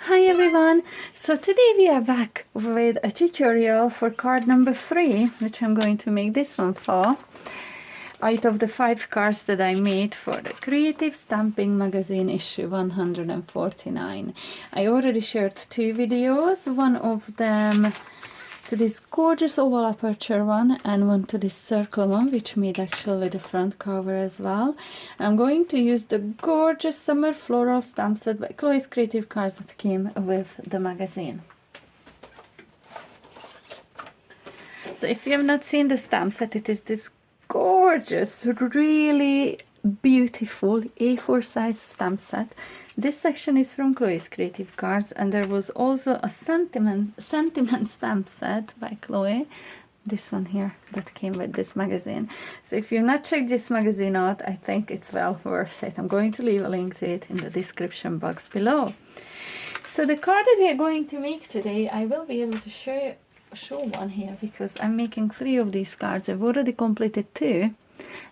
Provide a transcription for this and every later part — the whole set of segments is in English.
Hi everyone! So today we are back with a tutorial for card number 3, which I'm going to make this one for, out of the 5 cards that I made for the Creative Stamping Magazine issue 149. I already shared 2 videos, one of them to this gorgeous oval aperture one and one to this circle one, which made actually the front cover as well. I'm going to use the gorgeous summer floral stamp set by Chloe's Creative Cards that came with the magazine. So if you have not seen the stamp set, it is this gorgeous, really beautiful A4 size stamp set. This section is from Chloe's Creative Cards, and there was also a sentiment stamp set by Chloe, this one here, that came with this magazine. So if you've not checked this magazine out, I think it's well worth it. I'm going to leave a link to it in the description box below. So the card that we are going to make today, I will be able to show one here because I'm making 3 of these cards. I've already completed 2,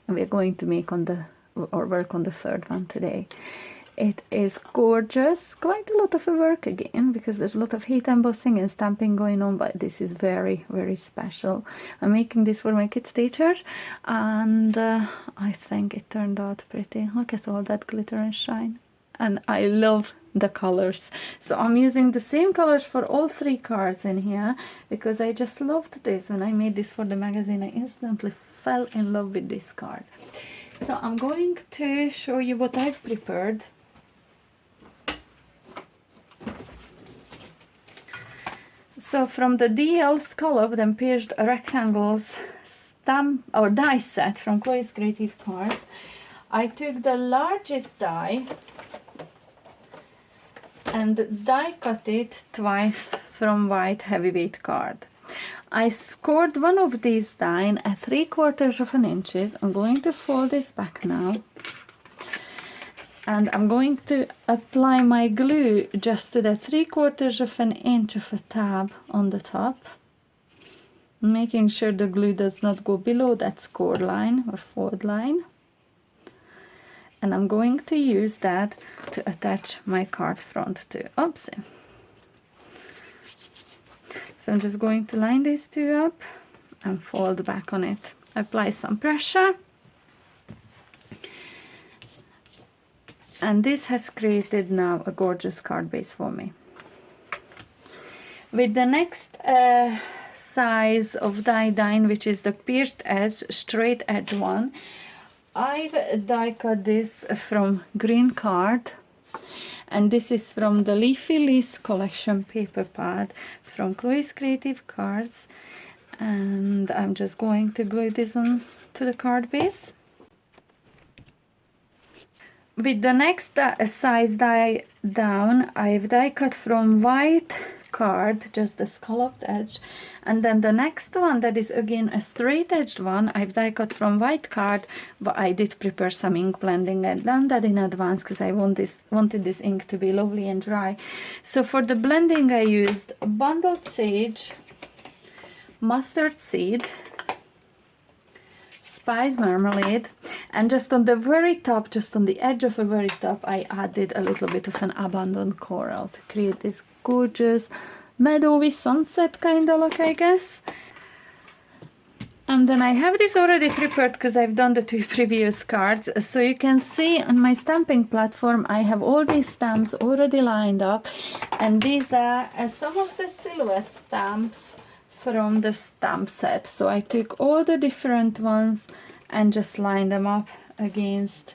and we're going to make work on the 3rd one today. It is gorgeous, quite a lot of work again because there's a lot of heat embossing and stamping going on, but this is very, very special. I'm making this for my kids' teacher, and I think it turned out pretty. Look at all that glitter and shine, and I love the colors. So I'm using the same colors for all 3 cards in here because I just loved this. When I made this for the magazine, I instantly fell in love with this card. So I'm going to show you what I've prepared. So from the DL scalloped and pierced rectangles stamp or die set from Chloe's Creative Cards, I took the largest die and die cut it twice from white heavyweight card. I scored one of these die at 3/4 of an inch. I'm going to fold this back now, and I'm going to apply my glue just to the 3/4 of an inch of a tab on the top, making sure the glue does not go below that score line or fold line. And I'm going to use that to attach my card front to. Oopsie. So I'm just going to line these 2 up and fold back on it. Apply some pressure. And this has created now a gorgeous card base for me. With the next size of die, which is the pierced edge, straight edge one, I've die cut this from green card, and this is from the Leafy Lease collection paper pad from Chloe's Creative Cards, and I'm just going to glue this on to the card base. With the next size die down, I've die cut from white card, just the scalloped edge, and then the next one that is again a straight edged one, I've die cut from white card, but I did prepare some ink blending and done that in advance because I wanted this ink to be lovely and dry. So for the blending I used bundled sage, mustard seed, spice marmalade, and just on the very top, just on the edge of the very top, I added a little bit of an abandoned coral to create this gorgeous meadowy sunset kind of look, I guess. And then I have this already prepared because I've done the 2 previous cards. So you can see on my stamping platform I have all these stamps already lined up, and these are some of the silhouette stamps from the stamp set. So I took all the different ones and just lined them up against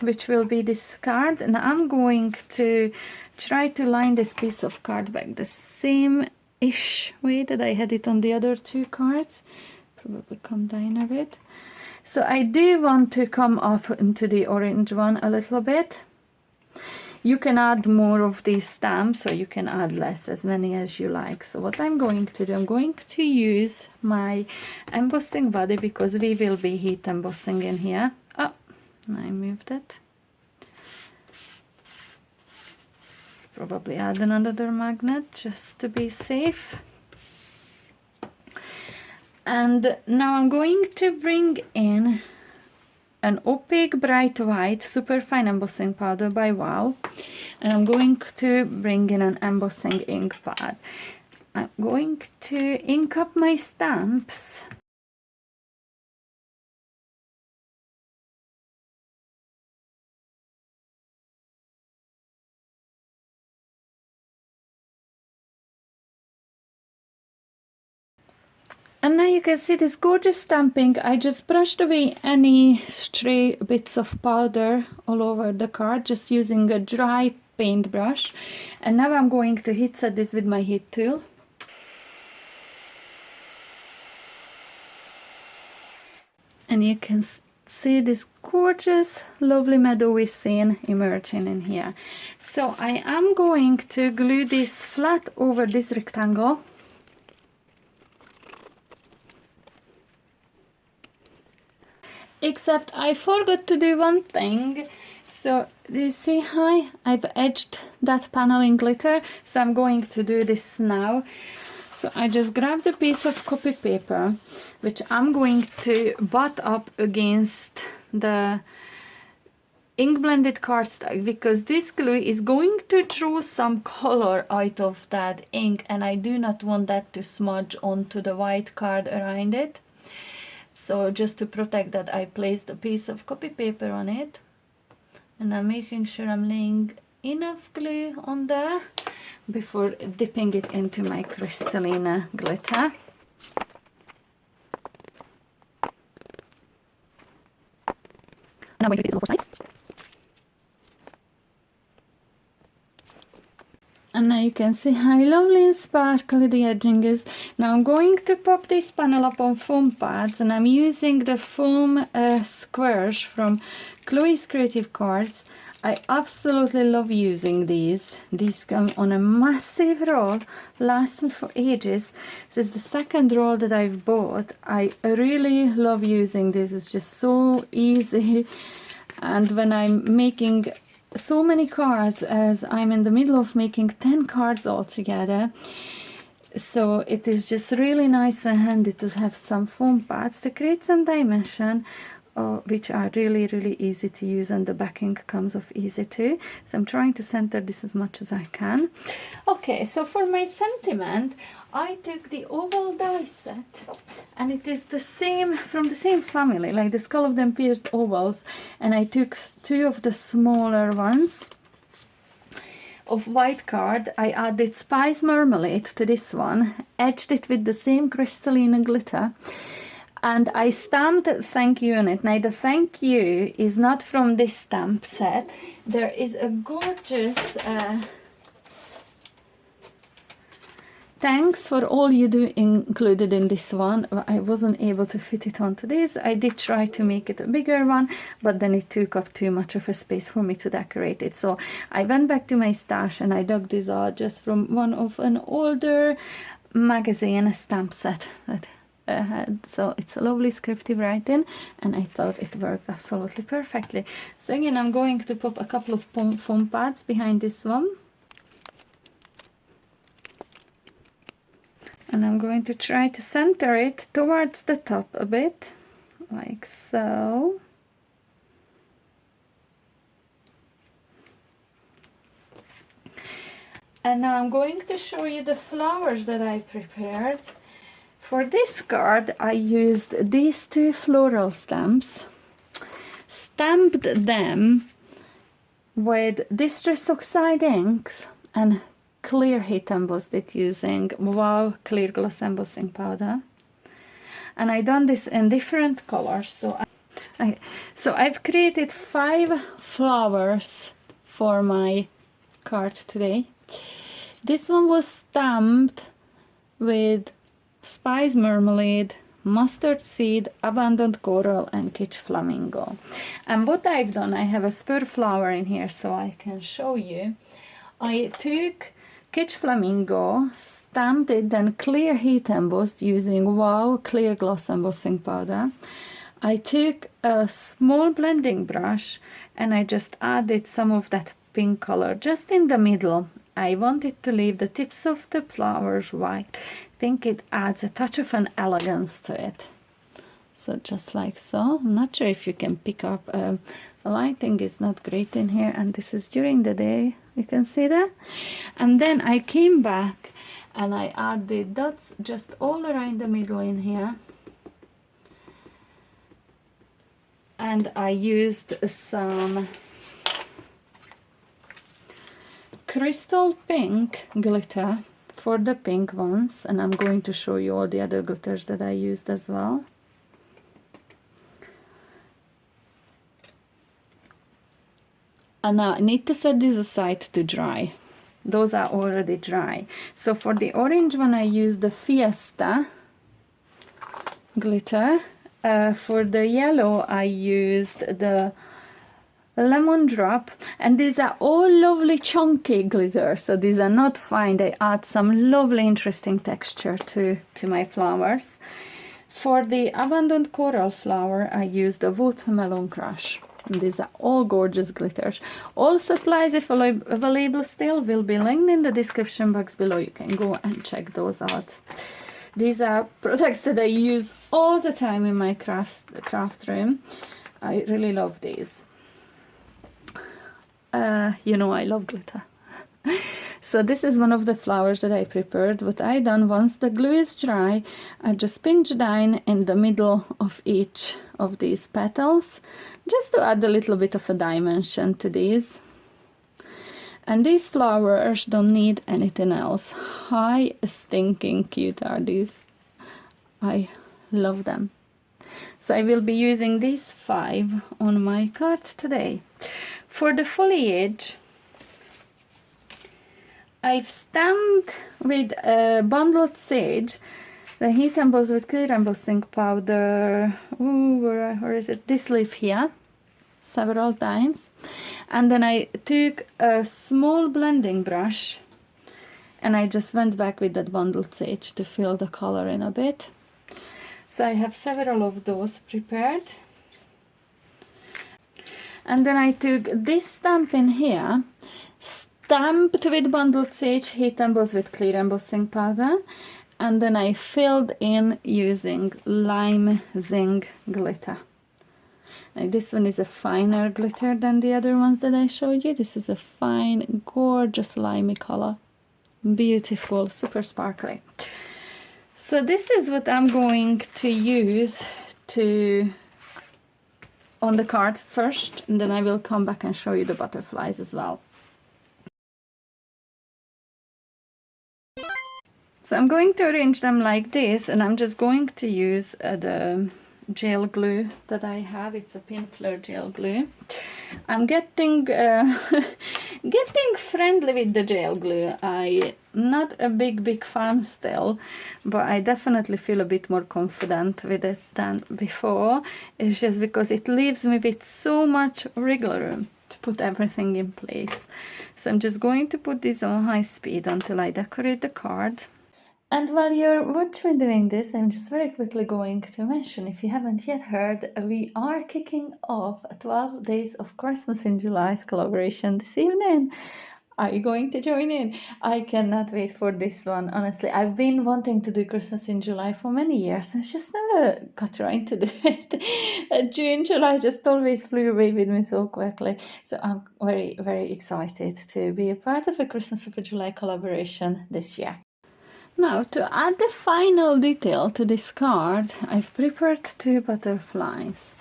which will be this card, and I'm going to try to line this piece of card back the same-ish way that I had it on the other 2 cards. Probably come down a bit. So I do want to come up into the orange one a little bit. You can add more of these stamps, or you can add less, as many as you like. So what I'm going to do, I'm going to use my embossing body because we will be heat embossing in here. Oh, I moved it. Probably add another magnet just to be safe. And now I'm going to bring in an opaque bright white superfine embossing powder by Wow, and I'm going to bring in an embossing ink pad. I'm going to ink up my stamps. And now you can see this gorgeous stamping. I just brushed away any stray bits of powder all over the card, just using a dry paintbrush. And now I'm going to heat set this with my heat tool. And you can see this gorgeous, lovely meadowy scene emerging in here. So I am going to glue this flat over this rectangle. Except I forgot to do one thing. So do you see how I've edged that panel in glitter? So I'm going to do this now. So I just grabbed a piece of copy paper, which I'm going to butt up against the ink blended cardstock, because this glue is going to draw some color out of that ink, and I do not want that to smudge onto the white card around it. So just to protect that, I placed a piece of copy paper on it, and I'm making sure I'm laying enough glue on there before dipping it into my crystalline glitter. And I'm going to repeat it on both sides. And now you can see how lovely and sparkly the edging is. Now I'm going to pop this panel up on foam pads, and I'm using the foam squares from Chloe's Creative Cards. I absolutely love using these. These come on a massive roll, lasting for ages. This is the second roll that I've bought. I really love using this. It's just so easy. And when I'm making so many cards, as I'm in the middle of making 10 cards altogether, so it is just really nice and handy to have some foam pads to create some dimension, which are really easy to use, and the backing comes off easy too. So I'm trying to center this as much as I can. Okay, so for my sentiment, I took the oval die set, and it is the same, from the same family, like the Skull of the Pierced Ovals, and I took two of the smaller ones of white card. I added Spice Marmalade to this one, edged it with the same crystalline glitter, and I stamped thank you on it. Now the thank you is not from this stamp set. There is a gorgeous thanks for all you do included in this one. I wasn't able to fit it onto this. I did try to make it a bigger one, but then it took up too much of a space for me to decorate it. So I went back to my stash and I dug this out just from one of an older magazine stamp set that I had. So it's a lovely scripty writing, and I thought it worked absolutely perfectly. So again, I'm going to pop a couple of foam pads behind this one. And I'm going to try to center it towards the top a bit, like so. And now I'm going to show you the flowers that I prepared. For this card, I used these two floral stamps, stamped them with Distress Oxide inks, and clear heat embossed it using Wow clear gloss embossing powder. And I done this in different colors. So I've created 5 flowers for my card today. This one was stamped with Spice Marmalade, Mustard Seed, Abandoned Coral, and Kitsch Flamingo. And what I've done, I have a spur flower in here so I can show you. I took Kitsch Flamingo, stamped it, then clear heat embossed using Wow clear gloss embossing powder. I took a small blending brush and I just added some of that pink color just in the middle. I wanted to leave the tips of the flowers white. I think it adds a touch of an elegance to it. So just like so. I'm not sure if you can pick up, the lighting is not great in here, and this is during the day, you can see that. And then I came back and I added dots just all around the middle in here, and I used some crystal pink glitter for the pink ones, and I'm going to show you all the other glitters that I used as well. And now I need to set these aside to dry. Those are already dry. So for the orange one I used the Fiesta glitter. For the yellow I used the lemon drop, and these are all lovely chunky glitter, so these are not fine. They add some lovely interesting texture to my flowers. For the abundant coral flower I used the watermelon crush. And these are all gorgeous glitters. All supplies, if available still, will be linked in the description box below. You can go and check those out. These are products that I use all the time in my craft room. I really love these. You know I love glitter. So this is one of the flowers that I prepared. What I done, once the glue is dry, I just pinch down in the middle of each of these petals, just to add a little bit of a dimension to these. And these flowers don't need anything else. How stinking cute are these? I love them. So I will be using these 5 on my card today. For the foliage, I've stamped with bundled sage, the heat embossed with clear embossing powder. Ooh, where is it? This leaf here, several times. And then I took a small blending brush and I just went back with that bundled sage to fill the color in a bit. So I have several of those prepared. And then I took this stamp in here, stamped with bundled sage, heat embossed with clear embossing powder, and then I filled in using lime zinc glitter. Now this one is a finer glitter than the other ones that I showed you. This is a fine, gorgeous limey color. Beautiful, super sparkly. So this is what I'm going to use on the card first, and then I will come back and show you the butterflies as well. So I'm going to arrange them like this, and I'm just going to use the gel glue that I have. It's a Pinfleur gel glue. I'm getting getting friendly with the gel glue. I'm not a big fan still, but I definitely feel a bit more confident with it than before. It's just because it leaves me with so much wriggle room to put everything in place. So I'm just going to put this on high speed until I decorate the card. And while you're watching me doing this, I'm just very quickly going to mention, if you haven't yet heard, we are kicking off 12 Days of Christmas in July's collaboration this evening. Are you going to join in? I cannot wait for this one. Honestly, I've been wanting to do Christmas in July for many years. I just never got around to do it. June, July just always flew away with me so quickly. So I'm very excited to be a part of a Christmas of July collaboration this year. Now, to add the final detail to this card, I've prepared 2 butterflies.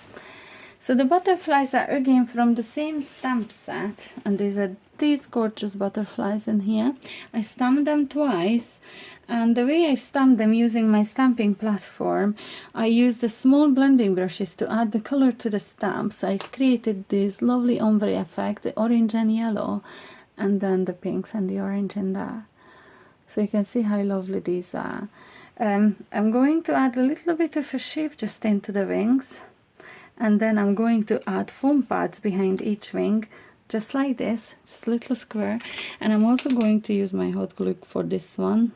So the butterflies are again from the same stamp set, and these are these gorgeous butterflies in here. I stamped them twice, and the way I stamped them using my stamping platform, I used the small blending brushes to add the color to the stamps. So I created this lovely ombre effect, the orange and yellow, and then the pinks and the orange in there. So you can see how lovely these are. I'm going to add a little bit of a shape just into the wings, and then I'm going to add foam pads behind each wing, just like this, just a little square. And I'm also going to use my hot glue for this one.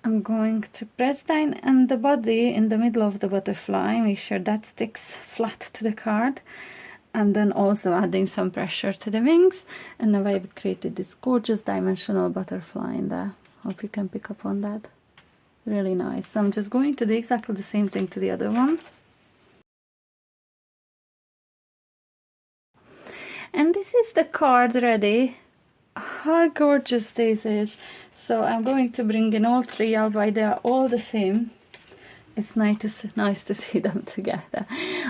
I'm going to press down on the body in the middle of the butterfly, make sure that sticks flat to the card, and then also adding some pressure to the wings. And now I've created this gorgeous dimensional butterfly in there. Hope you can pick up on that. Really nice. So I'm just going to do exactly the same thing to the other one. And this is the card ready. How gorgeous this is. So I'm going to bring in all three, albeit they are all the same. It's nice to see them together.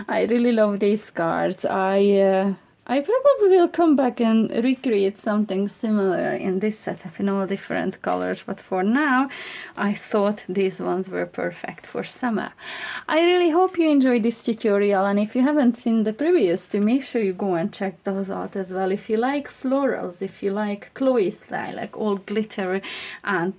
I really love these cards. I probably will come back and recreate something similar in this setup in all different colors, but for now I thought these ones were perfect for summer. I really hope you enjoyed this tutorial, and if you haven't seen the previous two, make sure you go and check those out as well. If you like florals, if you like Chloe style, like all glitter, and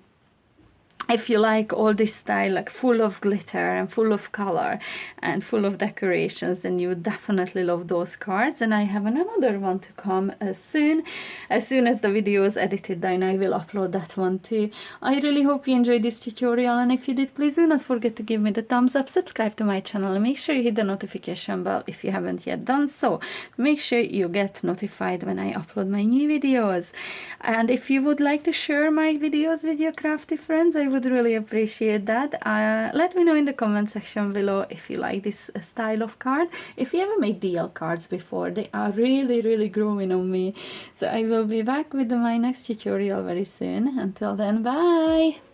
if you like all this style, like full of glitter and full of color and full of decorations, then you would definitely love those cards. And I have another one to come soon. As soon as the video is edited, then I will upload that one too. I really hope you enjoyed this tutorial, and if you did, please do not forget to give me the thumbs up, subscribe to my channel, and make sure you hit the notification bell if you haven't yet done so. Make sure you get notified when I upload my new videos. And if you would like to share my videos with your crafty friends, I would really appreciate that. Let me know in the comment section below if you like this style of card. If you ever made DL cards before, they are really growing on me. So I will be back with my next tutorial very soon. Until then, bye!